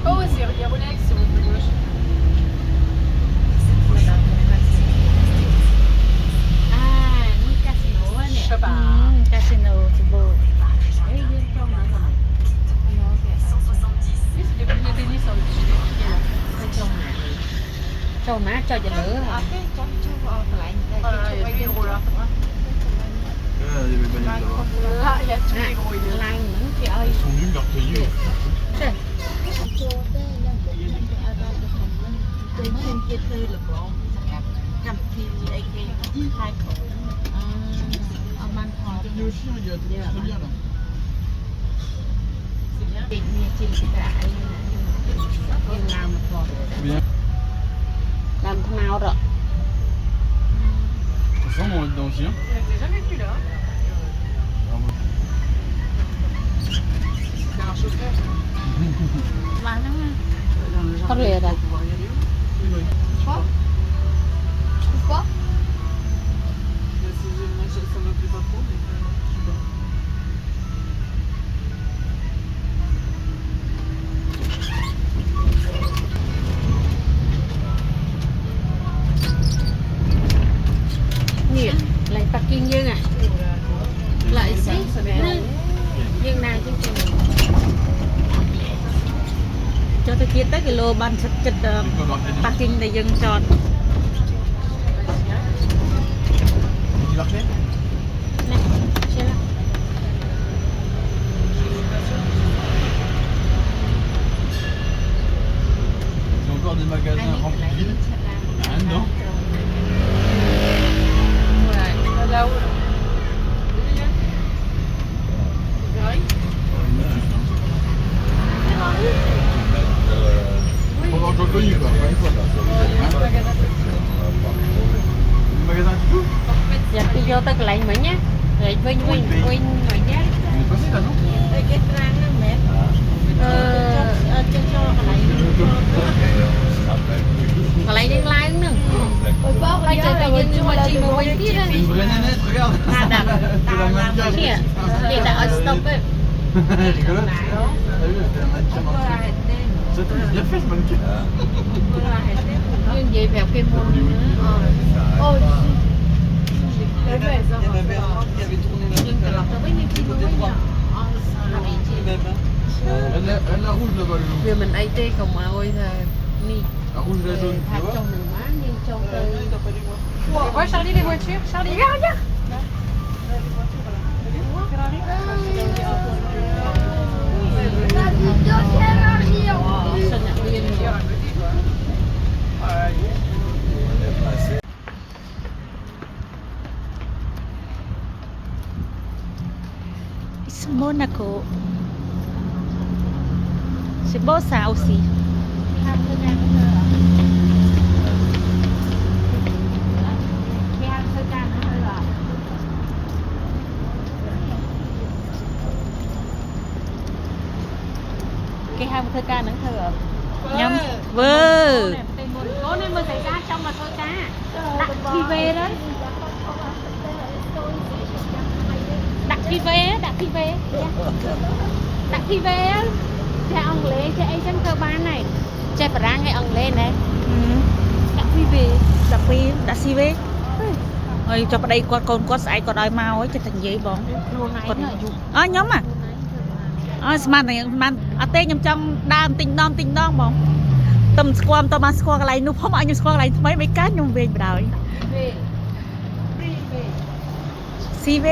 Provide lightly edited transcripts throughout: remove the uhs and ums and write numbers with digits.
Oh, c'est il y a Rolex sur votre gauche.นี่คาสิโนเนี่ย Chopin. คาสิโนสบู่เฮ้ยยืนตรงนั้นหน่อย Oui, c'est des boules de tennis sur le dessus des pieds là. ไปตรงไหนตรงนะจอจะเหลือ Après, quand tu vas en train de Oh là là, il y a tous les gros là. Il y avait Bagnolet là-bas. Là, il y a tous les gros. Il y a ลังเหมือนที่เอา Ils sont nuls, leur tenue. ใช่ เป็นเช่นเกตเตอร์หรือเปล่าทำทีไอเกมคลายของ เอามันพอ Lui aussi, il y a très bien là. ปิดมีจริงแต่ไอ้นี่นะยังลามมาพอ Bien. ลามทนาวหรอ Ça sent bon là-dedans aussi. Hein. On était jamais venu là. C'est un chauffeur. มาแล้วไงเขาเรียกอะไร Pas Je trouve pas. Ça me plaît pas trop. Mais... นี่ไหลปักกิ่งยังอ่ะไหลสินั่นยังนานจริงๆจอดตะเกียบตั้งกิโลบันจัดปักกิ่งแต่ยังจอด Il marchait นะใช่แล้ว Il y a encore des magasins remplis de villes. Ah non. Ouais, là-haut là. Pareil. Pendant que je connu quoi, pas une fois. Le magasin du tout อยากไปโยตะไลเหมือนเนี้ยเลยวิ่งเหมือนเนี้ย On est passé là non ไอเกตร้านนั่นแม่ เออ จะชอบอะไร อะไรยังไลนึงไปเจอไปยืนจังหวัดจีนมาวันที่นั่น C'est une vraie nanette, regarde. ตาดำ C'est la mannequin. เนี่ยเด็กแต่เอาสต็อปเปอร์ Rigolote. T'as vu, c'était un mannequin dans le truc. Ça t'as bien fait ce mannequin. ยืนยีแบบเป็นมุม Oh, Il y avait un qui avait tourné la ยืนกับเราจะไม่ยืนที่มือเนี่ยอ๋อทำอีกที même. Elle la rouge là-bas, le jaune. เดี๋ยวมันไอเต้ของมาโอ้ยเธอนี่ La rouge et la jaune, ทั tu ดจ vois งหนึ่งม้ายังจงเตย Tu vois Charlie les voitures Charlie, viens, viens. It's Monaco. C'est beau ça aussi. Cái hai thơ ca nữa thơ nhắm vơ cố nên mình xảy ra trong mà thơ ca đặt khi về đó đặt khi về xe ông lê xe ấy chân cơ ban này xe phải ra ngay ông lê này đặt khi về đặt khi về ơi cho vào đây con có sải còn đòi mau ấy cho thành giấy bóng còn nhóm à man này man à tê nhầm trong đam tinh đom bóng tầm squam tầm mà squam lại núp không ai như squam lại mấy cá nhung về rồi CV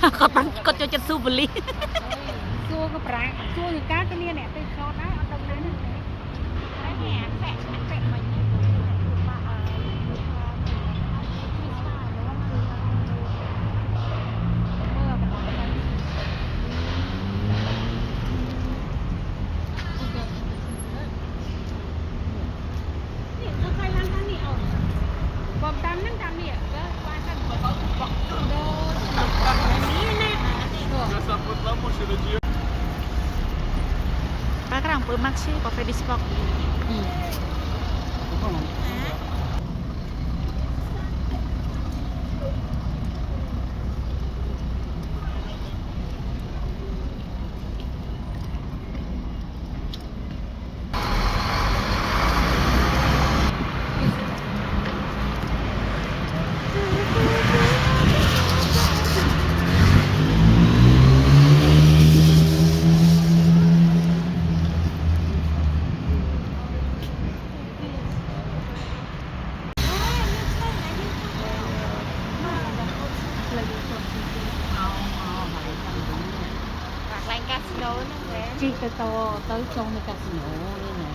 គាត់ចូលចិត្តស៊ូបូលីស៊ូក៏ប្រាស៊ូនឹងការគ្នាអ្នកទៅខោដែរអត់ដឹងណានេះតែនេះអាពាក់មិញតាមហ្នឹងតាមនេះបើបានតែបើបោកដូរនេះណា Ça peut là, moi je le dis. ប៉ាក្រំអំពើម៉ាក់ស៊ីកាហ្វេឌីស្ប៉ុក កន្លែងកាស៊ីណូហ្នឹងមែនជីទៅចូលនៅកាស៊ីណូនេះណា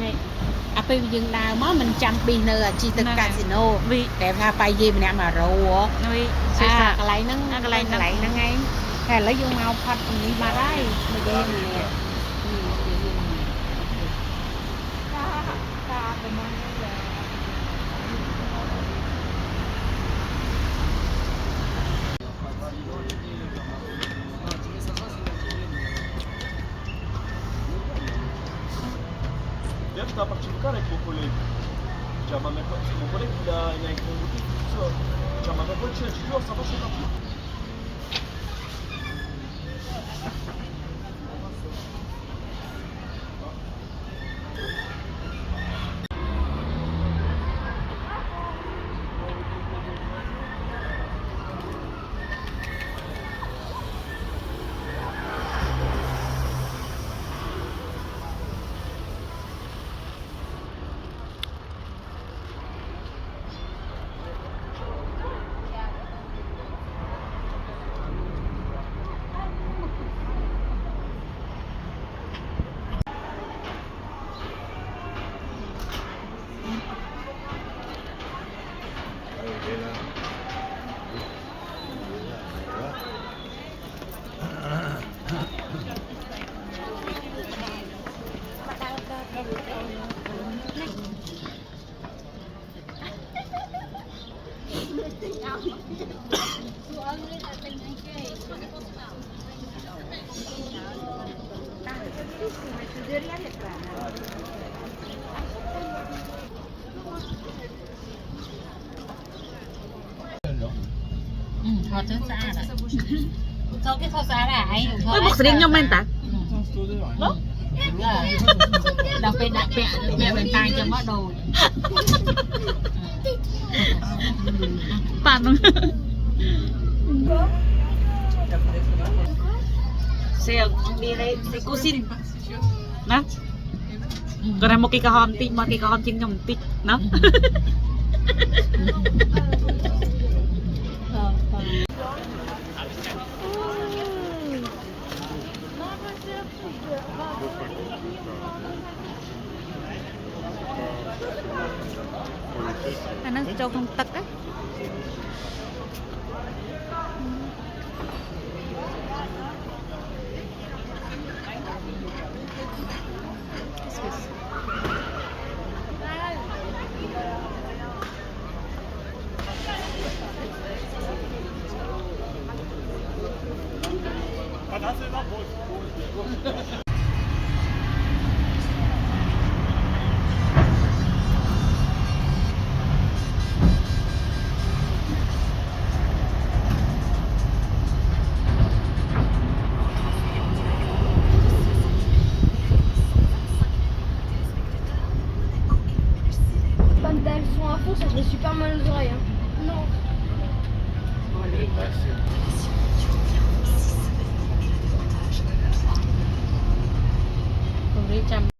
នេះអាពេលយើងដើរមកមិនចាំប៊ីនៅអាជីទៅកាស៊ីណូតែថាបាយយេម្នាក់មករោនេះកន្លែងហ្នឹងកន្លែងហ្នឹងឯងតែឥឡូវយើងមកផាត់នេះបាត់ហើយមកយើងនេះHier, j'étais à partir du car avec mon collègue. J'ai mon collègue, il a une boutique, tout ça. J'ai ma voiture, j'ai dit, oh, ça va, c'est parti. Thọt rất xa đấy. Sao cái thọt xa là ai? Ôi, bọc xịn nhom men ta. Đặc biệt mẹ bên tai cho mất đồ. Bạn xe đi đây cô xin đó còn là một cái hòm tí một cái hòm trên nhom tí đó Nó cho không tật đấy. Quand elles sont à fond, ça fait super mal aux oreilles. Hein. Non. Không biết chăm